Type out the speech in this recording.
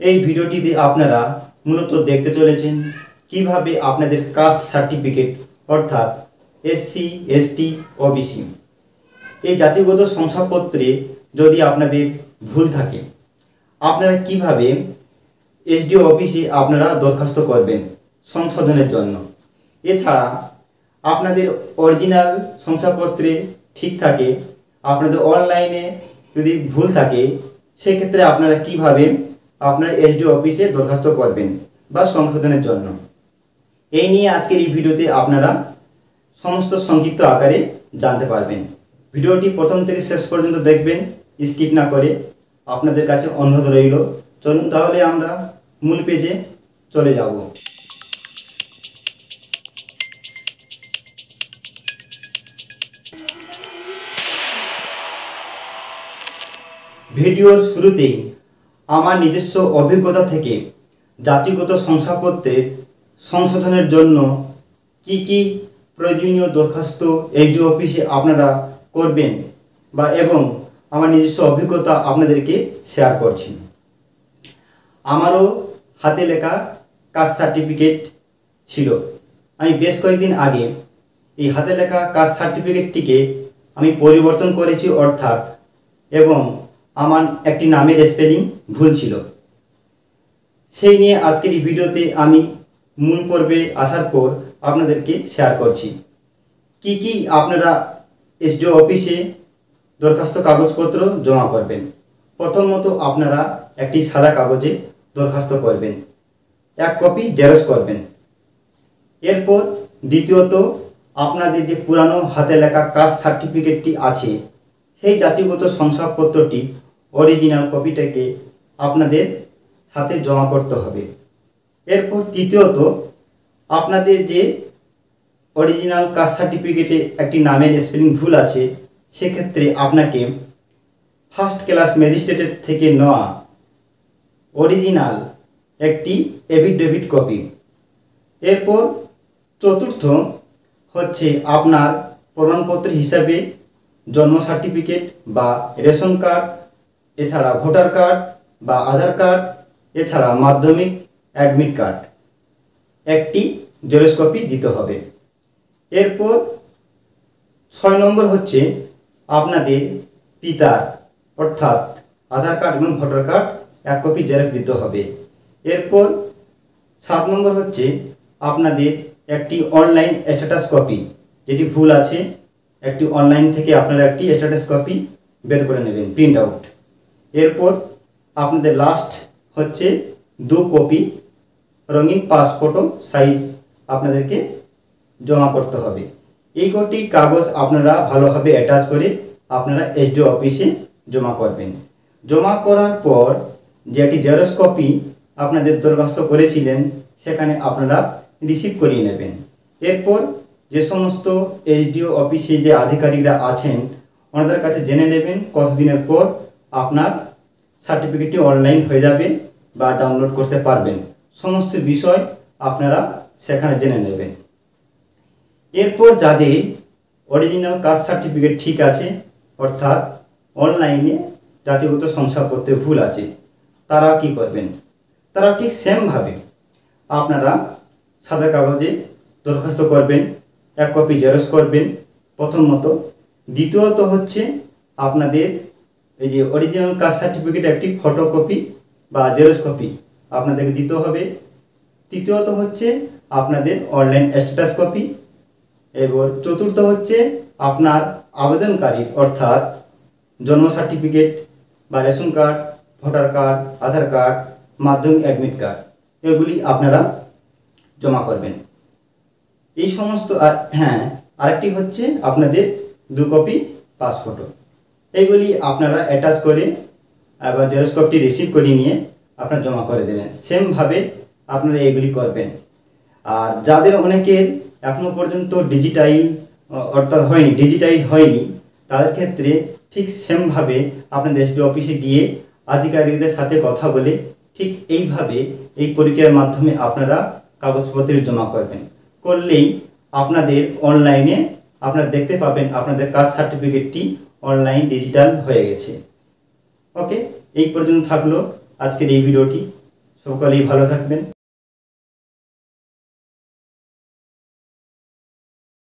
এই ভিডিওটিতে আপনারা মূলত দেখতে চলেছেন কিভাবে আপনাদের কাস্ট সার্টিফিকেট অর্থাৎ এসসি, এসটি, ওবিসি এই জাতিগত শংসাপত্রে যদি আপনাদের ভুল থাকে আপনারা কিভাবে এসডিও অফিসে আপনারা দরখাস্ত করবেন সংশোধনের জন্য। এছাড়া আপনাদের অরিজিনাল শংসাপত্রে ঠিক থাকে, আপনাদের অনলাইনে যদি ভুল থাকে সেক্ষেত্রে আপনারা কিভাবে আপনার এসডিও অফিসে দরখাস্ত করবেন বা সংশোধনের জন্য। এই নিয়ে আজকের এই ভিডিওতে আপনারা সমস্ত সংক্ষিপ্ত আকারে জানতে পারবেন। ভিডিওটি প্রথম থেকে শেষ পর্যন্ত দেখবেন, স্কিপ না করে। আপনাদের কাছে অনুরোধ রইল। চলুন তাহলে আমরা মূল পেজে চলে যাব। ভিডিওর শুরুতেই আমার নিজস্ব অভিজ্ঞতা থেকে জাতিগত শংসাপত্রের সংশোধনের জন্য কি কি প্রয়োজনীয় দরখাস্ত এসডিও অফিসে আপনারা করবেন বা এবং আমার নিজস্ব অভিজ্ঞতা আপনাদেরকে শেয়ার করছি। আমারও হাতে লেখা কাস্ট সার্টিফিকেট ছিল। আমি বেশ কয়েকদিন আগে এই হাতে লেখা কাস্ট সার্টিফিকেটটিকে আমি পরিবর্তন করেছি অর্থাৎ এবং আমার একটি নামের স্পেলিং ভুল ছিল। সেই নিয়ে আজকের এই ভিডিওতে আমি মূল পর্বে আসার পর আপনাদেরকে শেয়ার করছি কি কি আপনারা এসডিও অফিসে দরখাস্ত কাগজপত্র জমা করবেন। প্রথমত আপনারা একটি সাদা কাগজে দরখাস্ত করবেন, এক কপি জেরক্স করবেন। এরপর দ্বিতীয়ত আপনাদের যে পুরানো হাতে লেখা কাস্ট সার্টিফিকেটটি আছে সেই জাতিগত শংসাপত্রটি অরিজিনাল কপিটাকে আপনাদের হাতে জমা করতে হবে। এরপর তৃতীয়ত আপনাদের যে অরিজিনাল কাস্ট সার্টিফিকেটে একটি নামের স্পেলিং ভুল আছে সেক্ষেত্রে আপনাকে ফার্স্ট ক্লাস ম্যাজিস্ট্রেটের থেকে নেওয়া অরিজিনাল একটি এফিডেভিট কপি। এরপর চতুর্থ হচ্ছে আপনার প্রমাণপত্র হিসাবে জন্ম সার্টিফিকেট বা রেশন কার্ড, এছাড়া ভোটার কার্ড বা আধার কার্ড, এছাড়া মাধ্যমিক অ্যাডমিট কার্ড একটি জেরক্স কপি দিতে হবে। এরপর 6 নম্বর হচ্ছে আপনাদের পিতার অর্থাৎ আধার কার্ড এবং ভোটার কার্ড এক কপি জেরক্স দিতে হবে। এরপর 7 নম্বর হচ্ছে আপনাদের একটি অনলাইন স্ট্যাটাস কপি, যেটি ভুল আছে একটি অনলাইন থেকে আপনারা একটি স্ট্যাটাস কপি বের করে নেবেন, প্রিন্ট আউট। এরপর আপনাদের লাস্ট হচ্ছে 2 কপি রঙিন পাসফোটো সাইজ আপনাদেরকে জমা করতে হবে। এই কটি কাগজ আপনারা ভালোভাবে অ্যাটাচ করে আপনারা এসডিও অফিসে জমা করবেন। জমা করার পর যে একটি জেরক্স কপি আপনাদের দরখাস্ত করেছিলেন সেখানে আপনারা রিসিভ করিয়ে নেবেন। এরপর যে সমস্ত এসডিও অফিসে যে আধিকারিকরা আছেন ওনাদের কাছে জেনে নেবেন কতদিনের পর আপনার সার্টিফিকেটটি অনলাইন হয়ে যাবে বা ডাউনলোড করতে পারবেন। সমস্ত বিষয় আপনারা সেখানে জেনে নেবেন। এরপর যাদের অরিজিনাল কাস্ট সার্টিফিকেট ঠিক আছে অর্থাৎ অনলাইনে জাতিগত শংসাপত্রে ভুল আছে তারা কি করবেন? তারা ঠিক সেমভাবে আপনারা সাদা কাগজে দরখাস্ত করবেন, এক কপি জেরক্স করবেন প্রথমত। দ্বিতীয়ত হচ্ছে আপনাদের এই যে অরিজিনাল কাস্ট সার্টিফিকেট একটি ফটোকপি বা জেরক্স কপি আপনাদেরকে দিতে হবে। তৃতীয়ত হচ্ছে আপনাদের অনলাইন স্ট্যাটাস কপি। এবার চতুর্থ হচ্ছে আপনার আবেদনকারীর অর্থাৎ জন্ম সার্টিফিকেট বা রেশন কার্ড, ভোটার কার্ড, আধার কার্ড, মাধ্যমিক অ্যাডমিট কার্ড এগুলি আপনারা জমা করবেন। এই সমস্ত আরেকটি হচ্ছে আপনাদের 2 কপি পাসফোটো। এইগুলি আপনারা অ্যাটাচ করে আবার জেরক্স কপি রিসিভ করে নিয়ে আপনারা জমা করে দেবেন। সেমভাবে আপনারা এগুলি করবেন। আর যাদের অনেকের এখনও পর্যন্ত ডিজিটাইজ হয়নি তাদের ক্ষেত্রে ঠিক সেমভাবে আপনাদের এসডিও অফিসে গিয়ে আধিকারিকদের সাথে কথা বলে ঠিক এইভাবে এই প্রক্রিয়ার মাধ্যমে আপনারা কাগজপত্র জমা করবেন। করলেই আপনাদের অনলাইনে আপনারা দেখতে পাবেন আপনাদের কাস্ট সার্টিফিকেটটি অনলাইন ডিজিটাল হয়ে গেছে। ওকে, এই পর্যন্ত থাকলো আজকের এই ভিডিওটি। সকলেই ভালো থাকবেন।